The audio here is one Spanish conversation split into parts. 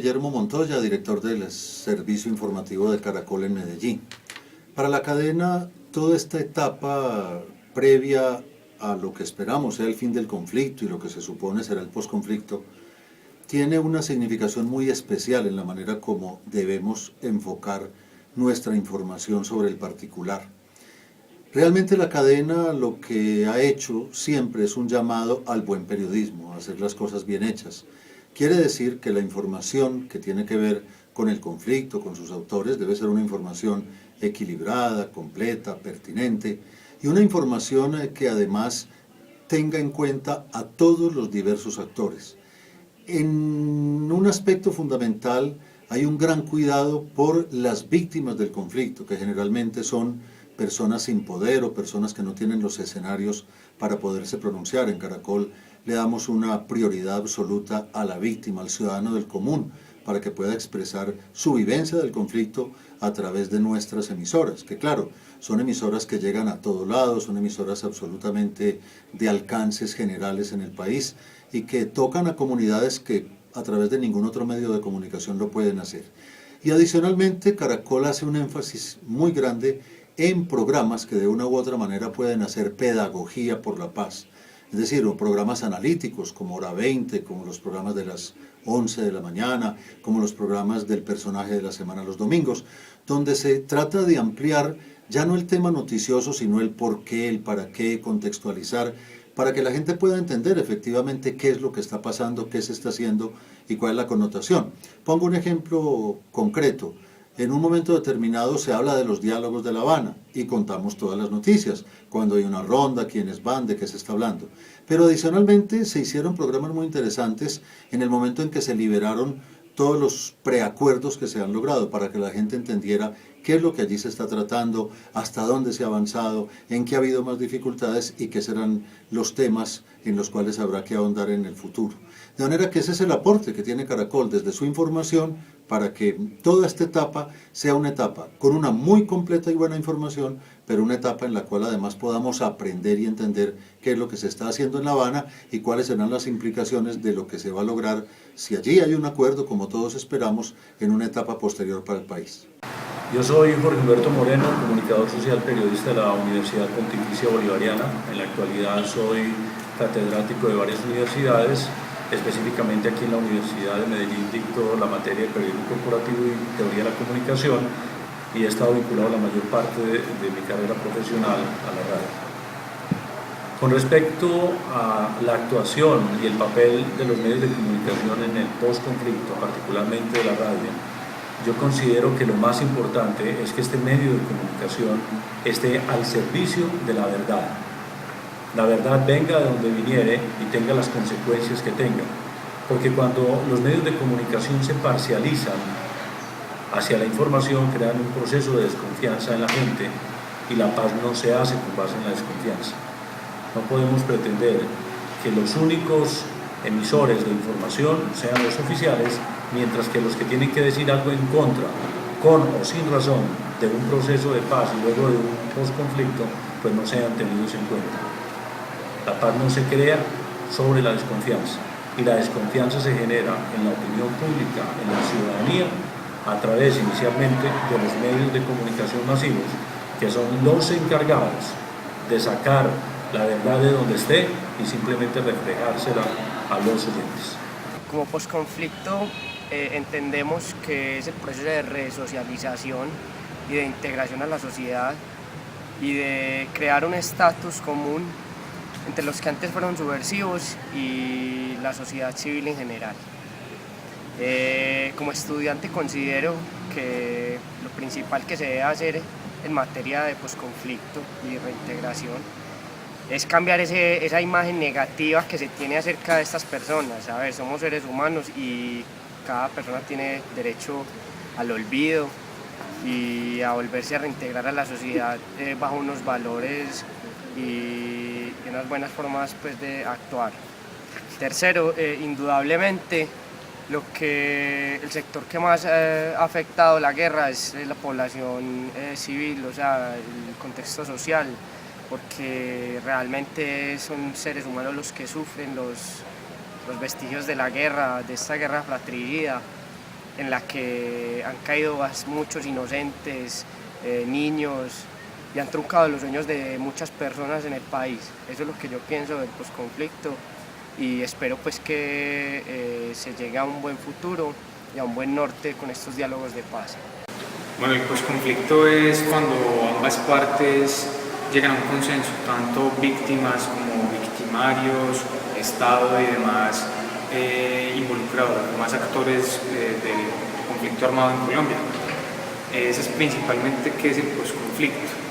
Guillermo Montoya, director del Servicio Informativo de Caracol en Medellín. Para la cadena, toda esta etapa previa a lo que esperamos sea el fin del conflicto y lo que se supone será el posconflicto, tiene una significación muy especial en la manera como debemos enfocar nuestra información sobre el particular. Realmente la cadena lo que ha hecho siempre es un llamado al buen periodismo, a hacer las cosas bien hechas. Quiere decir que la información que tiene que ver con el conflicto, con sus autores, debe ser una información equilibrada, completa, pertinente y una información que además tenga en cuenta a todos los diversos actores. En un aspecto fundamental hay un gran cuidado por las víctimas del conflicto, que generalmente son personas sin poder o personas que no tienen los escenarios para poderse pronunciar. En Caracol le damos una prioridad absoluta a la víctima, al ciudadano del común, para que pueda expresar su vivencia del conflicto a través de nuestras emisoras, que claro, son emisoras que llegan a todo lado, son emisoras absolutamente de alcances generales en el país y que tocan a comunidades que a través de ningún otro medio de comunicación lo pueden hacer. Y adicionalmente, Caracol hace un énfasis muy grande en programas que de una u otra manera pueden hacer pedagogía por la paz. Es decir, programas analíticos como Hora 20, como los programas de las 11 de la mañana, como los programas del personaje de la semana los domingos, donde se trata de ampliar ya no el tema noticioso, sino el por qué, el para qué, contextualizar, para que la gente pueda entender efectivamente qué es lo que está pasando, qué se está haciendo y cuál es la connotación. Pongo un ejemplo concreto. En un momento determinado se habla de los diálogos de La Habana y contamos todas las noticias, cuando hay una ronda, quiénes van, de qué se está hablando. Pero adicionalmente se hicieron programas muy interesantes en el momento en que se liberaron todos los preacuerdos que se han logrado para que la gente entendiera qué es lo que allí se está tratando, hasta dónde se ha avanzado, en qué ha habido más dificultades y qué serán los temas en los cuales habrá que ahondar en el futuro. De manera que ese es el aporte que tiene Caracol desde su información para que toda esta etapa sea una etapa con una muy completa y buena información, pero una etapa en la cual además podamos aprender y entender qué es lo que se está haciendo en La Habana y cuáles serán las implicaciones de lo que se va a lograr si allí hay un acuerdo, como todos esperamos, en una etapa posterior para el país. Yo soy Jorge Humberto Moreno, comunicador social periodista de la Universidad Pontificia Bolivariana. En la actualidad soy catedrático de varias universidades, específicamente aquí en la Universidad de Medellín dicto la materia de periodismo corporativo y teoría de la comunicación y he estado vinculado la mayor parte de mi carrera profesional a la radio. Con respecto a la actuación y el papel de los medios de comunicación en el postconflicto, particularmente de la radio, yo considero que lo más importante es que este medio de comunicación esté al servicio de la verdad. La verdad venga de donde viniere y tenga las consecuencias que tenga. Porque cuando los medios de comunicación se parcializan hacia la información, crean un proceso de desconfianza en la gente y la paz no se hace con base en la desconfianza. No podemos pretender que los únicos emisores de información sean los oficiales, mientras que los que tienen que decir algo en contra, con o sin razón, de un proceso de paz y luego de un postconflicto, pues no sean tenidos en cuenta. La paz no se crea sobre la desconfianza y la desconfianza se genera en la opinión pública, en la ciudadanía, a través inicialmente de los medios de comunicación masivos, que son los encargados de sacar la verdad de donde esté y simplemente reflejársela a los oyentes. Como posconflicto entendemos que es el proceso de resocialización y de integración a la sociedad y de crear un estatus común entre los que antes fueron subversivos y la sociedad civil en general. Como estudiante considero que lo principal que se debe hacer en materia de posconflicto y reintegración es cambiar esa imagen negativa que se tiene acerca de estas personas. A ver, somos seres humanos y cada persona tiene derecho al olvido y a volverse a reintegrar a la sociedad bajo unos valores y unas buenas formas pues, de actuar. Tercero, indudablemente, el sector que más ha afectado la guerra es la población civil, o sea, el contexto social, porque realmente son seres humanos los que sufren los vestigios de la guerra, de esta guerra fratricida, en la que han caído muchos inocentes, niños, y han truncado los sueños de muchas personas en el país. Eso es lo que yo pienso del posconflicto y espero pues que se llegue a un buen futuro y a un buen norte con estos diálogos de paz. Bueno, el posconflicto es cuando ambas partes llegan a un consenso, tanto víctimas como victimarios, Estado y demás involucrados, demás actores del conflicto armado en Colombia. Ese es principalmente qué es el posconflicto.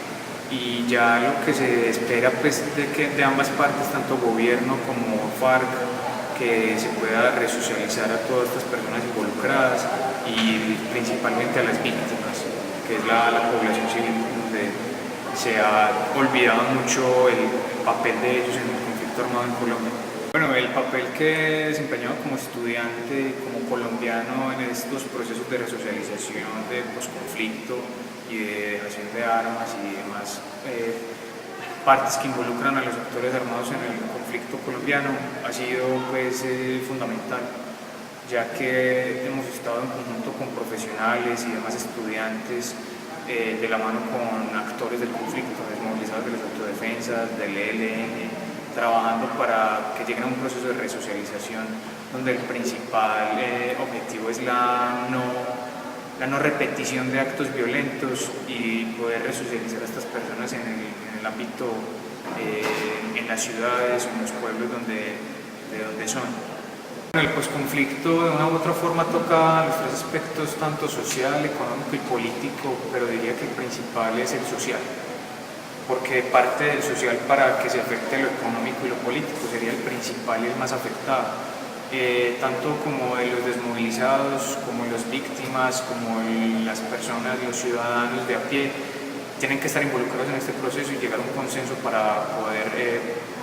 Y ya lo que se espera pues, de ambas partes, tanto gobierno como FARC, que se pueda resocializar a todas estas personas involucradas y principalmente a las víctimas, que es la población civil, donde se ha olvidado mucho el papel de ellos en el conflicto armado en Colombia. Bueno, el papel que he desempeñado como estudiante, como colombiano en estos procesos de resocialización, de posconflicto y de dejación de armas y demás partes que involucran a los actores armados en el conflicto colombiano ha sido pues, fundamental, ya que hemos estado en conjunto con profesionales y demás estudiantes de la mano con actores del conflicto, desmovilizados de las autodefensas, del ELN, trabajando para que lleguen a un proceso de resocialización donde el principal objetivo es la no repetición de actos violentos y poder resocializar a estas personas en el ámbito, en las ciudades o en los pueblos de donde son. El posconflicto de una u otra forma toca los tres aspectos, tanto social, económico y político, pero diría que el principal es el social, porque parte del social para que se afecte lo económico y lo político sería el principal y el más afectado. Tanto como de los desmovilizados, como las víctimas, como las personas, los ciudadanos de a pie, tienen que estar involucrados en este proceso y llegar a un consenso para poder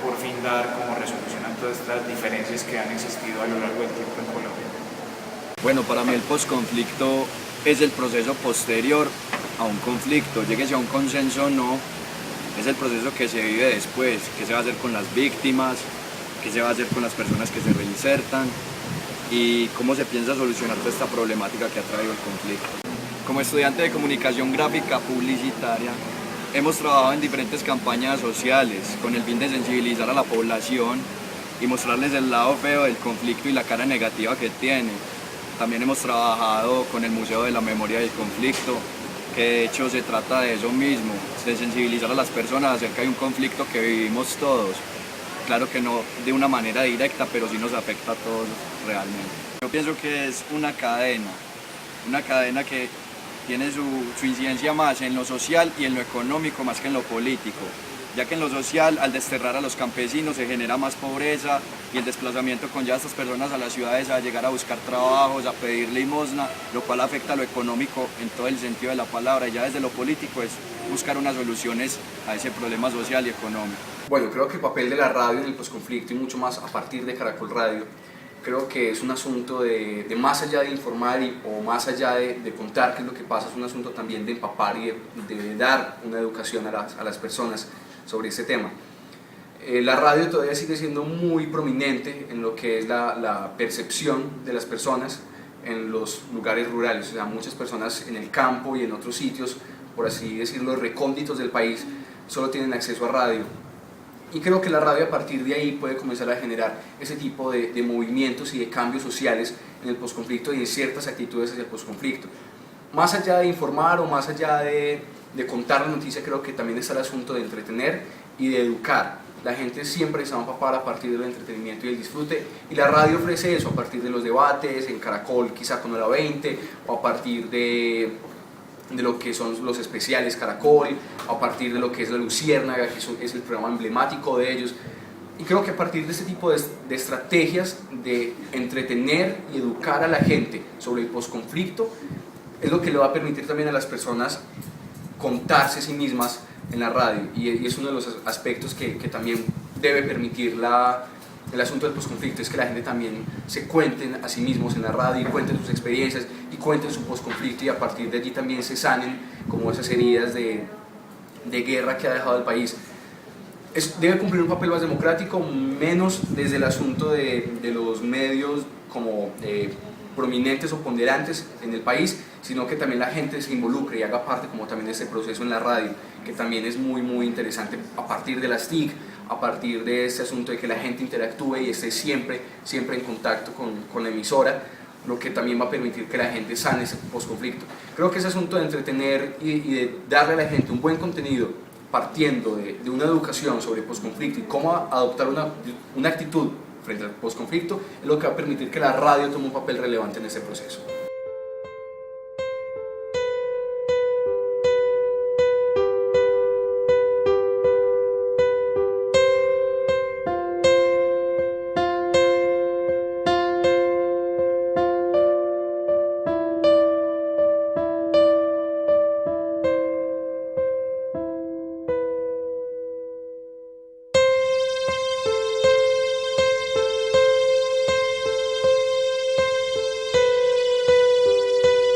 por fin dar como resolución a todas estas diferencias que han existido a lo largo del tiempo en Colombia. Bueno, para mí el posconflicto es el proceso posterior a un conflicto, lleguese a un consenso o no, es el proceso que se vive después, qué se va a hacer con las víctimas, qué se va a hacer con las personas que se reinsertan y cómo se piensa solucionar toda esta problemática que ha traído el conflicto. Como estudiante de comunicación gráfica publicitaria, hemos trabajado en diferentes campañas sociales con el fin de sensibilizar a la población y mostrarles el lado feo del conflicto y la cara negativa que tiene. También hemos trabajado con el Museo de la Memoria del Conflicto, que de hecho se trata de eso mismo, de sensibilizar a las personas acerca de un conflicto que vivimos todos. Claro que no de una manera directa, pero sí nos afecta a todos realmente. Yo pienso que es una cadena que tiene su incidencia más en lo social y en lo económico más que en lo político, ya que en lo social, al desterrar a los campesinos, se genera más pobreza y el desplazamiento conlleva a estas personas a las ciudades a llegar a buscar trabajos, a pedir limosna, lo cual afecta a lo económico en todo el sentido de la palabra, y ya desde lo político es buscar unas soluciones a ese problema social y económico. Bueno, creo que el papel de la radio en el posconflicto y mucho más a partir de Caracol Radio, creo que es un asunto de más allá de informar o más allá de contar qué es lo que pasa, es un asunto también de empapar y de dar una educación a las personas sobre este tema. La radio todavía sigue siendo muy prominente en lo que es la percepción de las personas en los lugares rurales, o sea, muchas personas en el campo y en otros sitios, por así decirlo, recónditos del país, solo tienen acceso a radio. Y creo que la radio a partir de ahí puede comenzar a generar ese tipo de movimientos y de cambios sociales en el posconflicto y en ciertas actitudes hacia el posconflicto. Más allá de informar o más allá de contar la noticia, creo que también está el asunto de entretener y de educar. La gente siempre se va a empapar a partir del entretenimiento y el disfrute, y la radio ofrece eso a partir de los debates, en Caracol quizá con Hora 20, o a partir de lo que son los especiales Caracol, a partir de lo que es La Luciérnaga, que es el programa emblemático de ellos. Y creo que a partir de este tipo de estrategias de entretener y educar a la gente sobre el posconflicto, es lo que le va a permitir también a las personas contarse a sí mismas en la radio, y es uno de los aspectos que también debe permitir el asunto del posconflicto, es que la gente también se cuenten a sí mismos en la radio y cuenten sus experiencias y cuenten su posconflicto, y a partir de allí también se sanen como esas heridas de guerra que ha dejado el país. Debe cumplir un papel más democrático, menos desde el asunto de los medios como prominentes o ponderantes en el país, sino que también la gente se involucre y haga parte como también de este proceso en la radio, que también es muy interesante a partir de las TIC, a partir de este asunto de que la gente interactúe y esté siempre en contacto con la emisora, lo que también va a permitir que la gente sane ese posconflicto. Creo que ese asunto de entretener y de darle a la gente un buen contenido partiendo de una educación sobre posconflicto y cómo adoptar una actitud frente al posconflicto es lo que va a permitir que la radio tome un papel relevante en ese proceso.